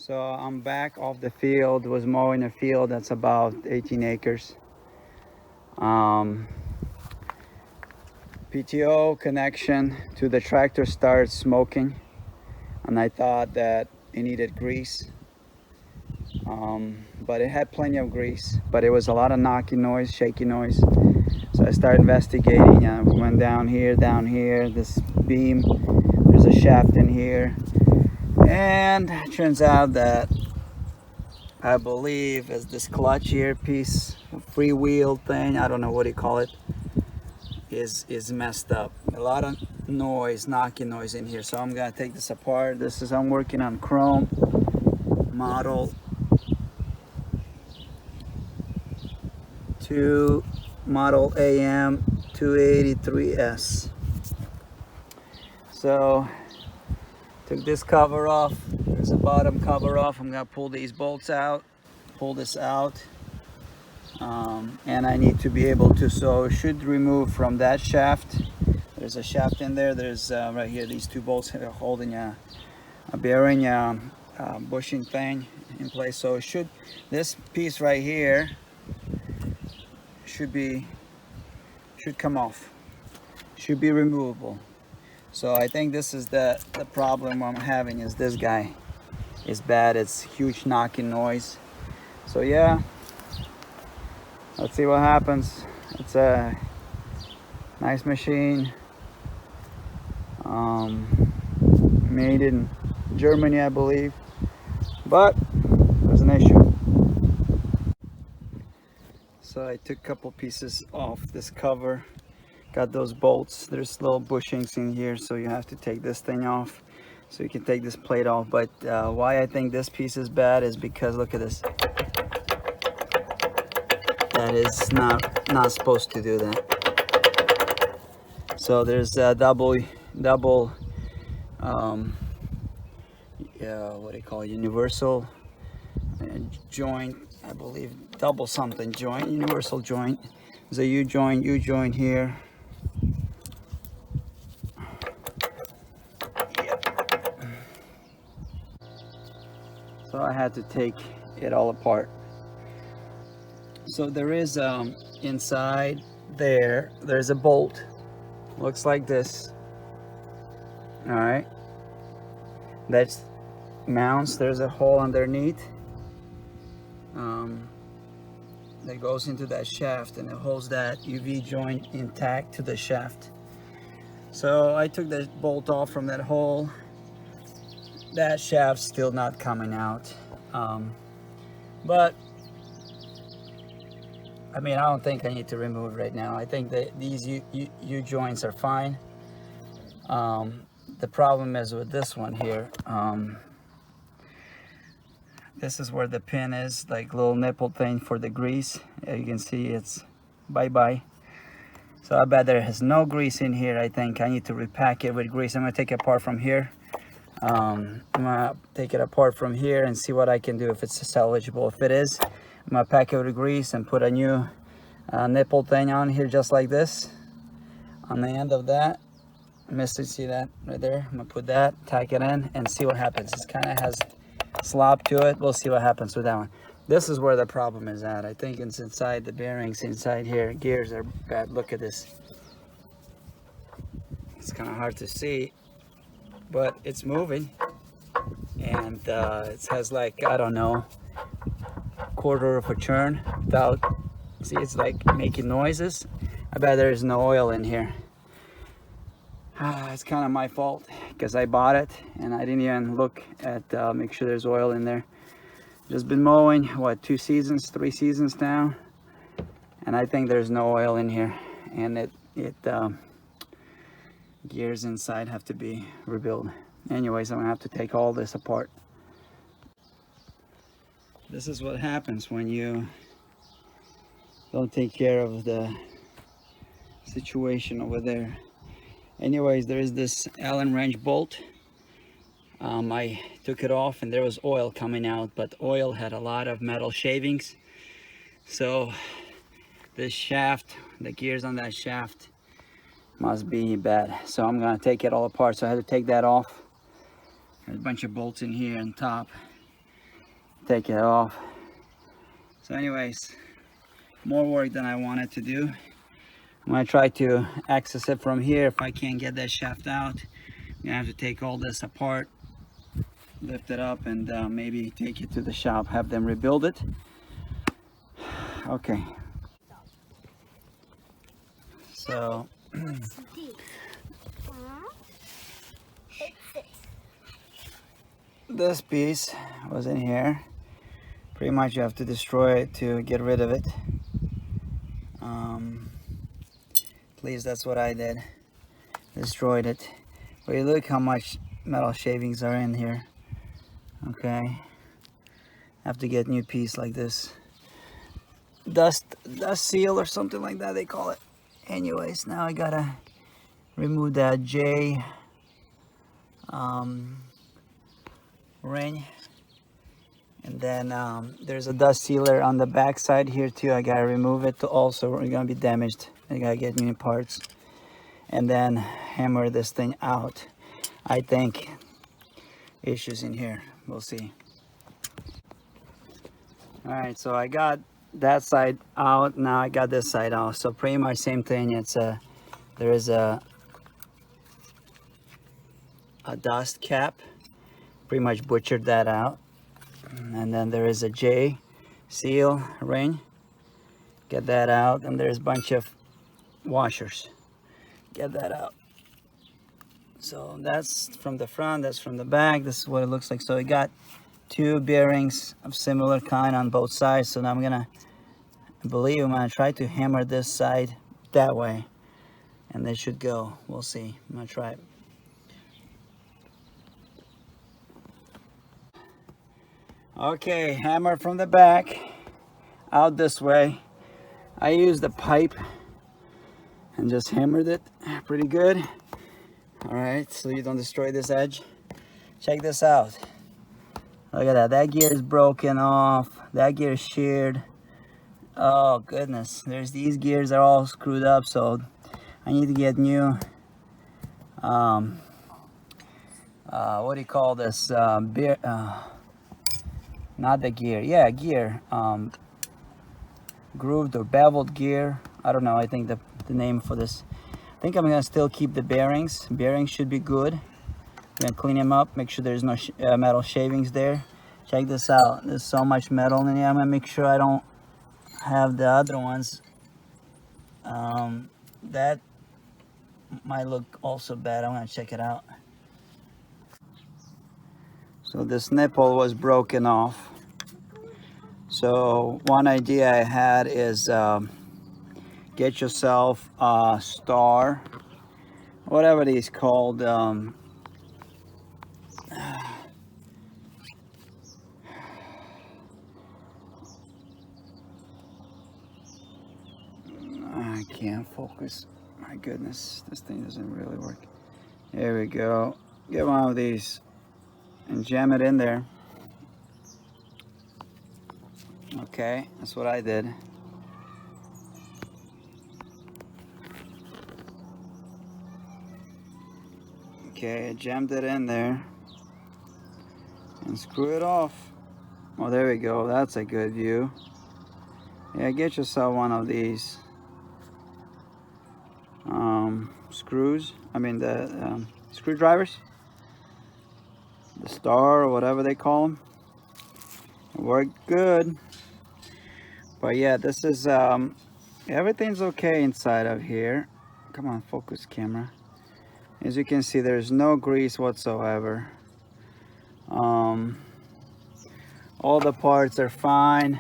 So I'm back off the field. Was mowing a field that's about 18 acres. Um, PTO connection to the tractor started smoking, and I thought that it needed grease. But it had plenty of grease, but it was a lot of knocking noise, shaky noise. So I started investigating. I went down here, this beam. There's a shaft in here, and it turns out that I believe is this clutch here piece, freewheel thing, I don't know what you call it, is messed up. A lot of noise, knocking noise in here. So I'm gonna take this apart. I'm working on Krone model 2, model AM 283S. So took this cover off. There's a bottom cover off. I'm gonna pull these bolts out, pull this out. And I need to be able to, so it should remove from that shaft. There's a shaft in there. There's right here, these two bolts are holding a bearing, bushing thing in place. So it should, this piece right here should come off, should be removable. So I think this is the problem I'm having, is this guy is bad. It's huge knocking noise. So yeah, let's see what happens. It's a nice machine, made in Germany, I believe, but there's an issue. So I took a couple pieces off this cover, got those bolts. There's little bushings in here, so you have to take this thing off so you can take this plate off. But why I think this piece is bad is because look at this. That is not supposed to do that. So there's a double what do you call it, universal joint, I believe, double something joint, universal joint. There's a U joint here. Yep. So I had to take it all apart. So there is inside there's a bolt, looks like this. All right, that's mounts. There's a hole underneath that goes into that shaft, and it holds that UV joint intact to the shaft. So I took the bolt off from that hole. That shaft's still not coming out, but I mean, I don't think I need to remove it right now. I think that these U joints are fine. The problem is with this one here. This is where the pin is, like little nipple thing for the grease. You can see it's bye-bye. So I bet there has no grease in here. I think I need to repack it with grease. I'm gonna take it apart from here. I'm gonna take it apart from here and see what I can do, if it's salvageable. If it is, I'm gonna pack it with grease and put a new nipple thing on here, just like this. On the end of that, see that right there? I'm gonna put that, tack it in, and see what happens. It kind of has slop to it. We'll see what happens with that one. This is where the problem is at. I think it's inside the bearings, inside here. Gears are bad. Look at this. It's kind of hard to see, but it's moving, and it has, like, I don't know, quarter of a turn without, see, it's like making noises. I bet there's no oil in here. It's kind of my fault because I bought it and I didn't even look at make sure there's oil in there. Just been mowing, what, 3 seasons now, and I think there's no oil in here, and gears inside have to be rebuilt. Anyways, I'm gonna have to take all this apart. This is what happens when you don't take care of the situation over there. Anyways, there is this Allen wrench bolt. I took it off and there was oil coming out, but oil had a lot of metal shavings. So this shaft, the gears on that shaft must be bad. So I'm gonna take it all apart. So I had to take that off. There's a bunch of bolts in here on top. take it off. So anyways, more work than I wanted to do. I'm gonna try to access it from here. If I can't get that shaft out, I'm gonna have to take all this apart, lift it up, and maybe take it to the shop, have them rebuild it. Okay. So this piece was in here. Pretty much you have to destroy it to get rid of it. At least that's what I did. Destroyed it. But you look how much metal shavings are in here. Okay. Have to get new piece like this. Dust seal or something like that they call it. Anyways, now I gotta remove that J ring. And then there's a dust sealer on the back side here too. I gotta remove it. Also, we're gonna be damaged. I gotta get new parts and then hammer this thing out. I think issues in here. We'll see. All right, so I got that side out. Now I got this side out. So pretty much same thing. It's there is a dust cap. Pretty much butchered that out. And then there is a J seal ring. Get that out. And there's a bunch of washers. Get that out. So that's from the front, that's from the back. This is what it looks like. So I got two bearings of similar kind on both sides. So now I'm gonna try to hammer this side that way, and they should go. We'll see. I'm gonna try it. Okay, hammer from the back out this way. I used a pipe and just hammered it pretty good. All right, so you don't destroy this edge. Check this out. Look at that. That gear is broken off. That gear is sheared. Oh goodness. There's these gears are all screwed up, so I need to get new what do you call this? Not the gear. Yeah, gear. Grooved or beveled gear. I don't know. I think the name for this. I think I'm gonna still keep the bearings. Bearings should be good. I'm gonna clean them up. Make sure there's no metal shavings there. Check this out. There's so much metal in here. I'm gonna make sure I don't have the other ones. That might look also bad. I'm gonna check it out. So this nipple was broken off. So one idea I had is get yourself a star, whatever it is called. I can't focus. My goodness, this thing doesn't really work. There we go. Get one of these and jam it in there. Okay, that's what I did. Okay, I jammed it in there and screw it off. Oh, there we go. That's a good view. Yeah, get yourself one of these screws. I mean the screwdrivers, the star or whatever they call them. It worked good. But yeah, this is everything's okay inside of here. Come on, focus camera. As you can see, there's no grease whatsoever. All the parts are fine.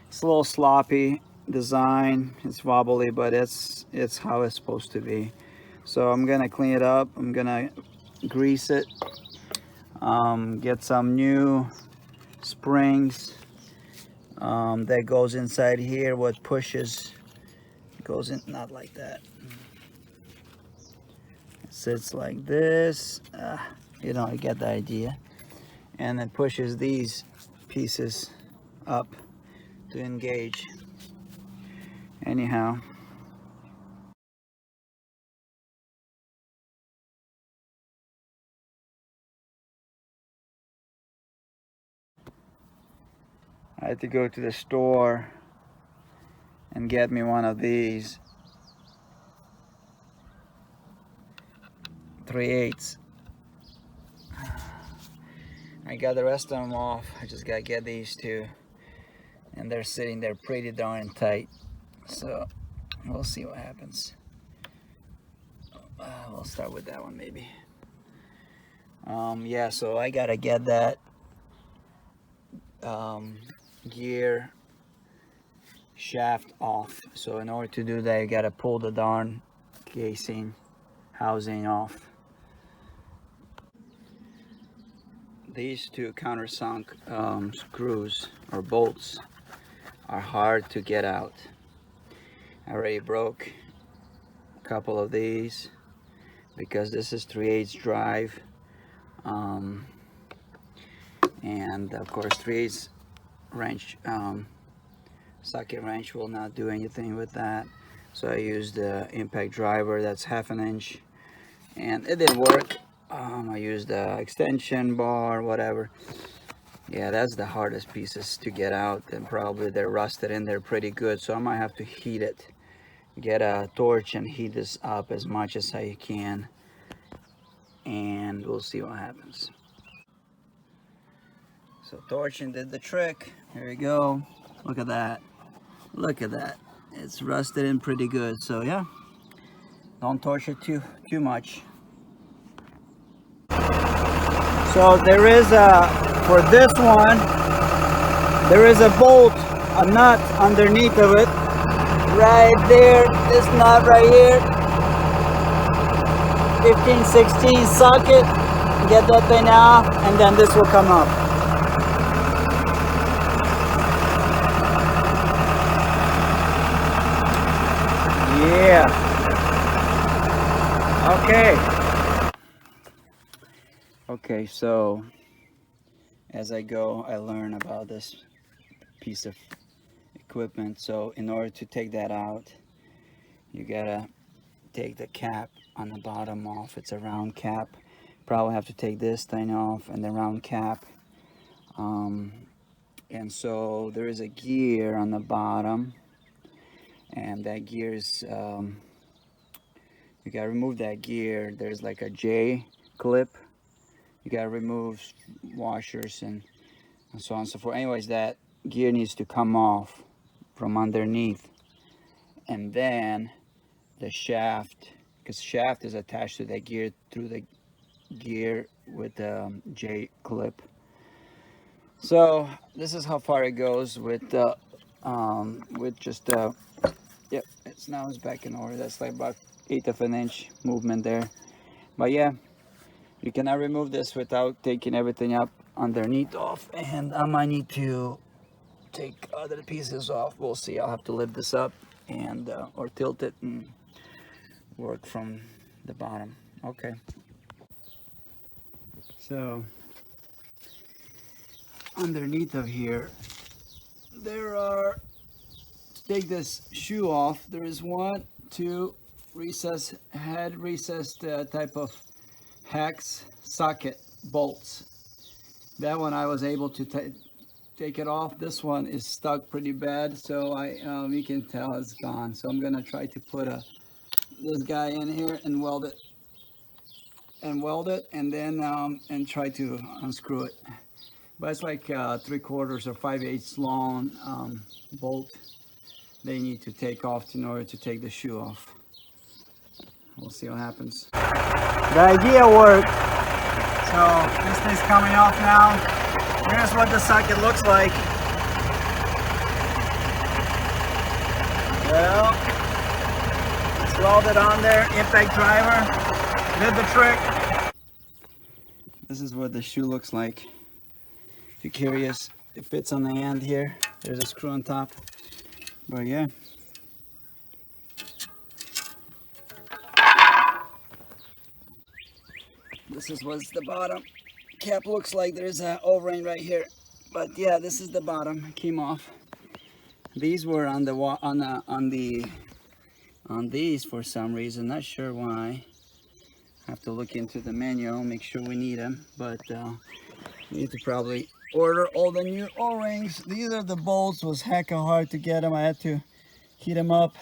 It's a little sloppy design. It's wobbly, but it's how it's supposed to be. So I'm gonna clean it up. I'm gonna grease it. Get some new springs that goes inside here. What pushes goes in, not like that. It sits like this. You know, you get the idea. And it pushes these pieces up to engage. Anyhow, I had to go to the store and get me one of these 3/8. I got the rest of them off. I just gotta get these two, and they're sitting there pretty darn tight. So we'll see what happens. We'll start with that one maybe. Yeah, so I gotta get that gear shaft off. So in order to do that, you gotta pull the darn casing housing off. These two countersunk screws or bolts are hard to get out. I already broke a couple of these because this is 3/8 drive, and of course 3/8 wrench, socket wrench will not do anything with that. So I used the impact driver that's 1/2 inch, and it didn't work. I used the extension bar, whatever. Yeah, that's the hardest pieces to get out, and probably they're rusted in there pretty good. So I might have to heat it, get a torch and heat this up as much as I can, and we'll see what happens. So torching did the trick. Here we go. Look at that. Look at that. It's rusted in pretty good. So yeah, don't torch it too much. So there is for this one, there is a bolt, a nut underneath of it. Right there, this nut right here. 15/16 socket. Get that thing off, and then this will come up. Yeah. Okay, so as I go, I learn about this piece of equipment. So in order to take that out, you gotta take the cap on the bottom off. It's a round cap. Probably have to take this thing off and the round cap. And so there is a gear on the bottom, and that gear is, you gotta remove that gear. There's like a J clip. You gotta remove washers and so on and so forth. Anyways, that gear needs to come off from underneath, and then the shaft, because shaft is attached to that gear through the gear with the J clip. So this is how far it goes with just yep, it's back in order. That's like about 1/8 of an inch movement there. But yeah, you cannot remove this without taking everything up underneath off, and I might need to take other pieces off. We'll see. I'll have to lift this up and or tilt it and work from the bottom. Okay. So underneath of here, there are, to take this shoe off, there is 1, 2 recessed type of hex socket bolts. That one I was able to take it off. This one is stuck pretty bad, so you can tell it's gone. So I'm gonna try to put this guy in here and weld it, and then and try to unscrew it. But it's like 3/4 or 5/8 long bolt they need to take off in order to take the shoe off. We'll see what happens. The idea worked. So this thing's coming off now. Here's what the socket looks like. Well, it's welded on there. Impact driver did the trick. This is what the shoe looks like. If you're curious, it fits on the end here. There's a screw on top. But yeah. This is what the bottom cap looks like. There's an O-ring right here. But yeah, this is the bottom. It came off. These were on these for some reason. Not sure why. Have to look into the manual, make sure we need them. But we need to probably order all the new O-rings. These are the bolts. Was hecka hard to get them. I had to heat them up.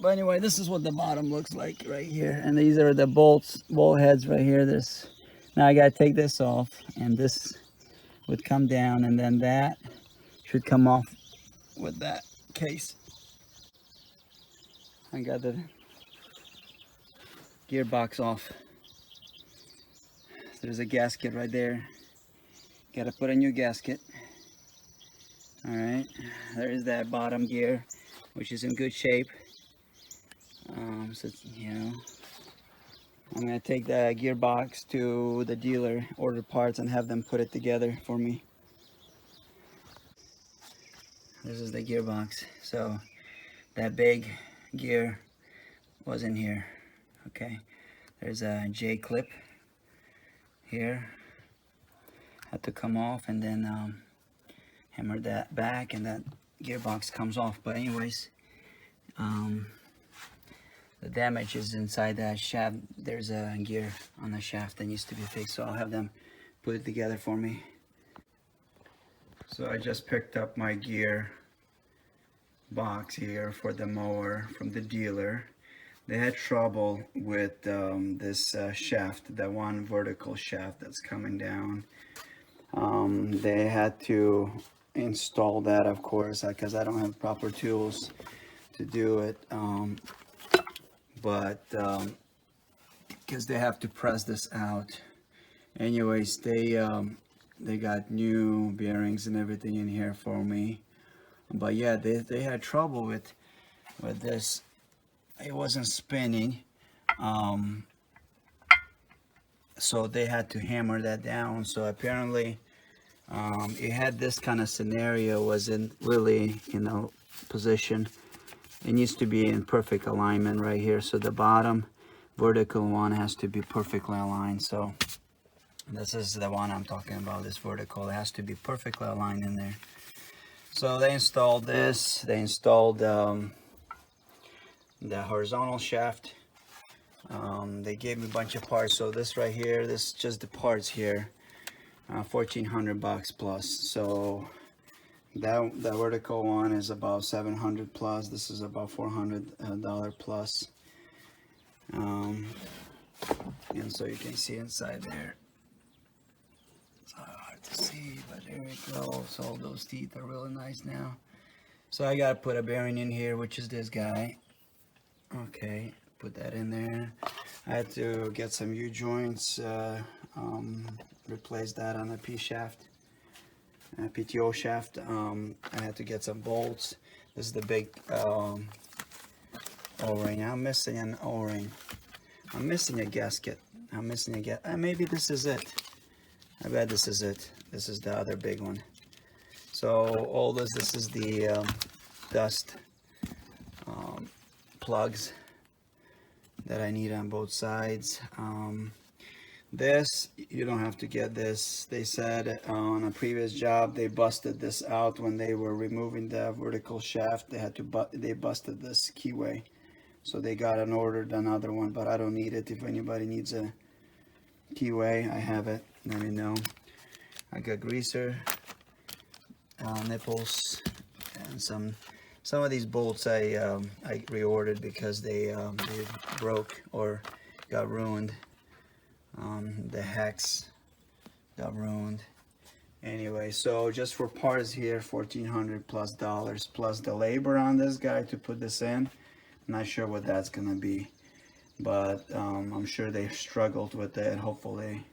But anyway, this is what the bottom looks like right here. And these are the bolts, bolt heads right here. Now I gotta take this off, and this would come down, and then that should come off with that case. I got the gearbox off. There's a gasket right there. Gotta put a new gasket. All right, there's that bottom gear, which is in good shape. So you know, I'm gonna take the gearbox to the dealer, order parts, and have them put it together for me. This is the gearbox. So that big gear was in here. Okay, there's a J clip here. Had to come off, and then hammer that back, and that gearbox comes off. But anyways, the damage is inside that shaft. There's a gear on the shaft that needs to be fixed, so I'll have them put it together for me. So I just picked up my gear box here for the mower from the dealer. They had trouble with this shaft, that one vertical shaft that's coming down. They had to install that, of course, because I don't have proper tools to do it. Because they have to press this out. Anyways, they got new bearings and everything in here for me. But yeah, they had trouble with this. It wasn't spinning, so they had to hammer that down. So apparently it had this kind of scenario, wasn't really position. It needs to be in perfect alignment right here. So the bottom vertical one has to be perfectly aligned. So this is the one I'm talking about. This vertical, it has to be perfectly aligned in there. So they installed this. They installed the horizontal shaft. They gave me a bunch of parts. So this right here, this is just the parts here, $1,400 plus. So that the vertical one is about 700 plus. This is about $400 plus. And so you can see inside there. It's hard to see, but there it goes. All those teeth are really nice now. So I gotta put a bearing in here, which is this guy. Okay, put that in there. I had to get some U-joints, replace that on the P shaft. PTO shaft. I had to get some bolts. This is the big O-ring. I'm missing an O-ring. I'm missing a gasket. I'm missing a gasket. Maybe this is it. I bet this is it. This is the other big one. So all this is the dust plugs that I need on both sides. This, you don't have to get this. They said on a previous job they busted this out when they were removing the vertical shaft. They busted this keyway, so they got and ordered another one, but I don't need it. If anybody needs a keyway, I have it. Let me know. I got greaser, nipples, and some of these bolts I reordered because they broke or got ruined. The hex got ruined. Anyway, so just for parts here, $1,400 plus plus the labor on this guy to put this in. Not sure what that's gonna be, but I'm sure they struggled with it. Hopefully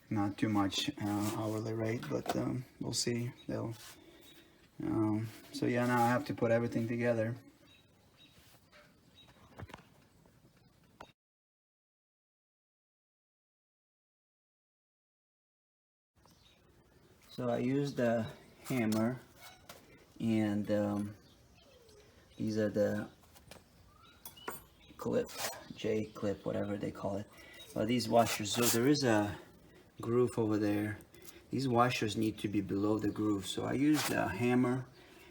not too much hourly rate, but we'll see. They'll so yeah, now I have to put everything together. So I used a hammer, and these are the clip, J clip, whatever they call it. Well, these washers, so there is a groove over there. These washers need to be below the groove. So I used a hammer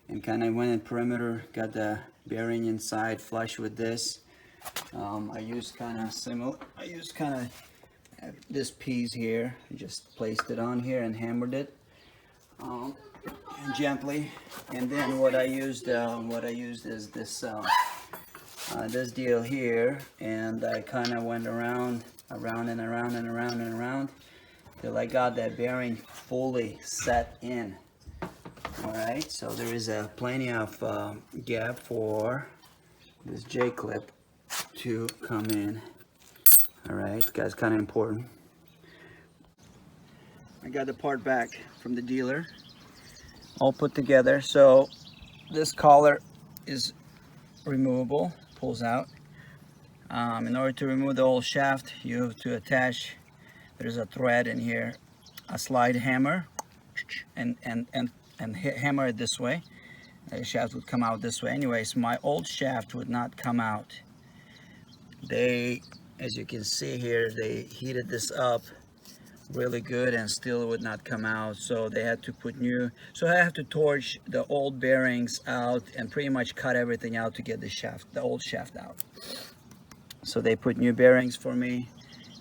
and kind of went in perimeter, got the bearing inside flush with this. I used kind of similar, this piece here, I just placed it on here and hammered it and gently. And then what I used is this this deal here, and I kind of went around and around and around and around till I got that bearing fully set in. All right, so there is plenty of gap for this J-clip to come in. All right, guys, kind of important. I got the part back from the dealer, all put together. So this collar is removable, pulls out. In order to remove the old shaft, you have to attach, there's a thread in here, a slide hammer, and hammer it this way. The shaft would come out this way. Anyways, my old shaft would not come out. They, as you can see here, they heated this up really good and still it would not come out, so they had to put new, so I have to torch the old bearings out and pretty much cut everything out to get the old shaft out. So they put new bearings for me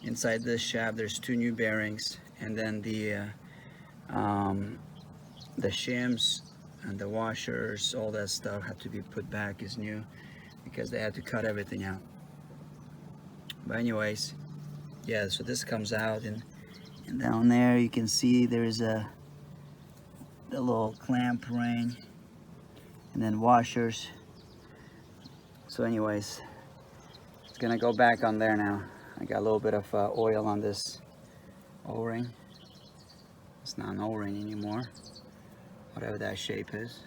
inside this shaft. There's 2 new bearings, and then the shims and the washers, all that stuff had to be put back is new because they had to cut everything out. But anyways, yeah, so this comes out, and down there you can see there's the little clamp ring and then washers. So anyways, it's gonna go back on there now. I got a little bit of oil on this O-ring. It's not an O-ring anymore, whatever that shape is.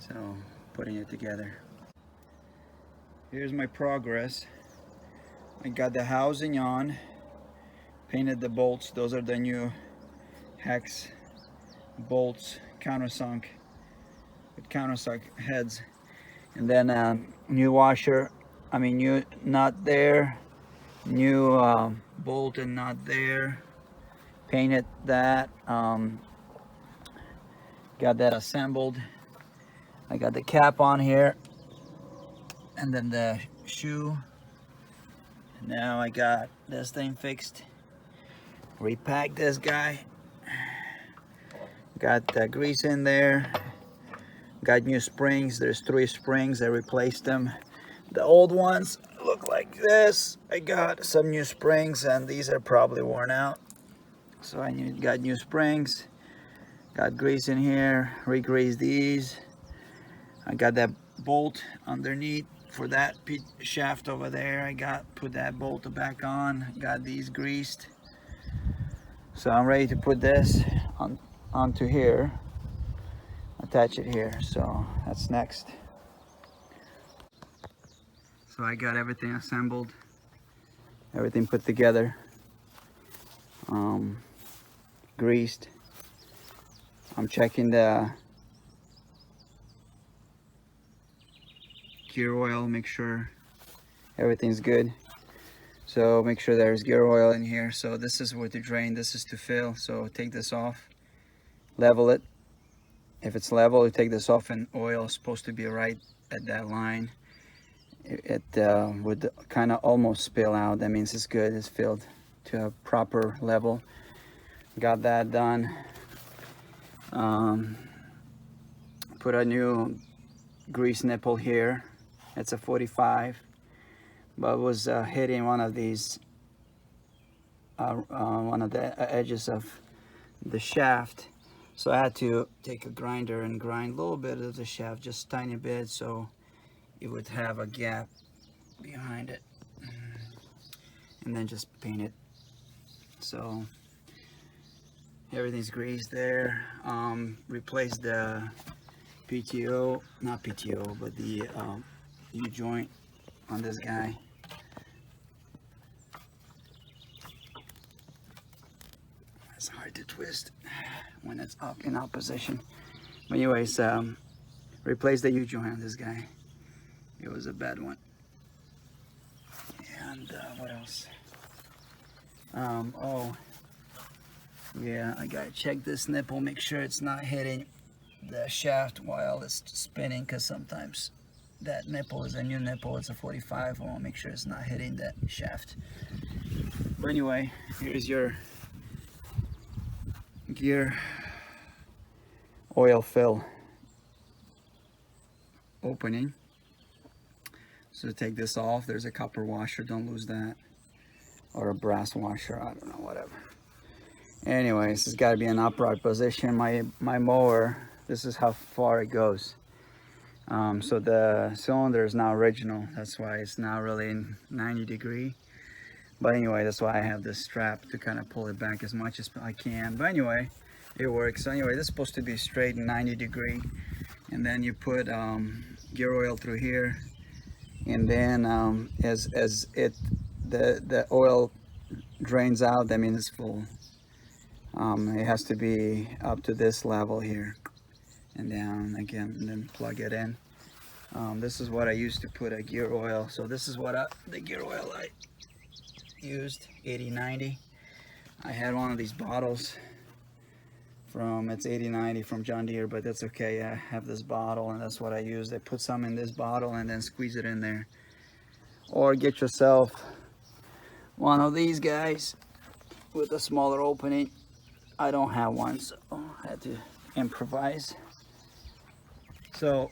So putting it together. Here's my progress. I got the housing on, painted the bolts. Those are the new hex bolts, countersunk with countersunk heads. And then new washer, new nut there, new bolt and nut there. Painted that, got that assembled. I got the cap on here, and then the shoe. Now I got this thing fixed. Repacked this guy. Got the grease in there. Got new springs. There's 3 springs. I replaced them. The old ones look like this. I got some new springs, and these are probably worn out. So I got new springs. Got grease in here. Re-greased these. I got that bolt underneath for that shaft over there. I put that bolt back on. Got these greased. So I'm ready to put this onto here. Attach it here. So that's next. So I got everything assembled, everything put together, greased. I'm checking the gear oil, make sure everything's good. So make sure there's gear oil in here. So this is where to drain, this is to fill. So take this off, level it. If it's level, you take this off, and oil is supposed to be right at that line. It would kind of almost spill out. That means it's good, it's filled to a proper level. Got that done. Put a new grease nipple here. It's a 45, but it was hitting one of these, one of the edges of the shaft. So I had to take a grinder and grind a little bit of the shaft, just a tiny bit, so it would have a gap behind it, and then just paint it. So everything's greased there. Replaced the PTO, not PTO, but the U-joint on this guy. It's hard to twist when it's up in opposition. But anyways, replace the U-joint on this guy. It was a bad one. And what else? Oh, yeah, I gotta check this nipple, make sure it's not hitting the shaft while it's spinning, because sometimes that nipple is a new nipple. It's a 45. I want to make sure it's not hitting that shaft. But anyway, here's your gear oil fill opening. So take this off. There's a copper washer, don't lose that, or a brass washer, I don't know, whatever. Anyways, it's got to be in upright position. My mower, this is how far it goes. So the cylinder is now original, that's why it's now really in 90 degree. But anyway, that's why I have this strap to kind of pull it back as much as I can. But anyway, it works. So anyway, this is supposed to be straight in 90 degree, and then you put gear oil through here, and then as the oil drains out, that means it's full. It has to be up to this level here and down again, and then plug it in. This is what I used to put a gear oil. So this is what the gear oil I used, 80-90. I had one of these bottles from, it's 80-90 from John Deere, but that's okay. I have this bottle and that's what I use. I put some in this bottle and then squeeze it in there. Or get yourself one of these guys with a smaller opening. I don't have one, so I had to improvise. So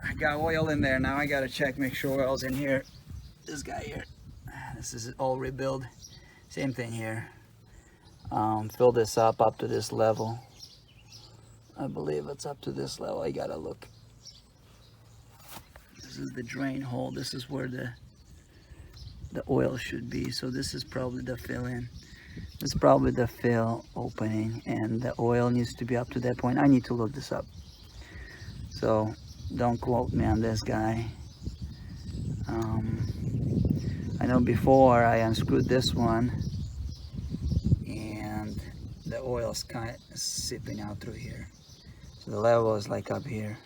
I got oil in there. Now I gotta check, make sure oil's in here. This guy here, this is all rebuild. Same thing here. Fill this up to this level. I believe it's up to this level. I gotta look. This is the drain hole. This is where the oil should be. So this is probably the fill in. This is probably the fill opening, and the oil needs to be up to that point. I need to look this up. So don't quote me on this guy. I know before I unscrewed this one and the oil is kind of seeping out through here. So the level is like up here.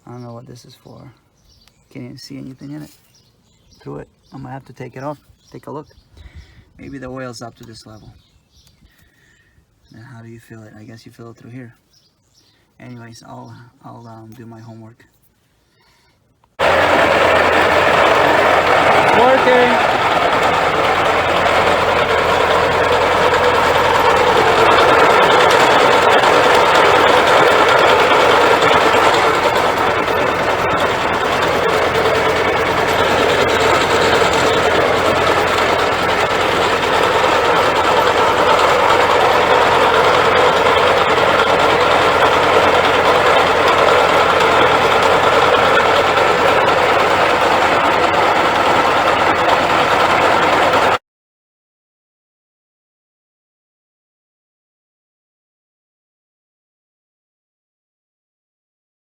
I don't know what this is for. Can't even see anything in it through it. I'm gonna have to take it off, take a look. Maybe the oil's up to this level. Then how do you feel it? I guess you feel it through here. Anyways, I'll do my homework. Working.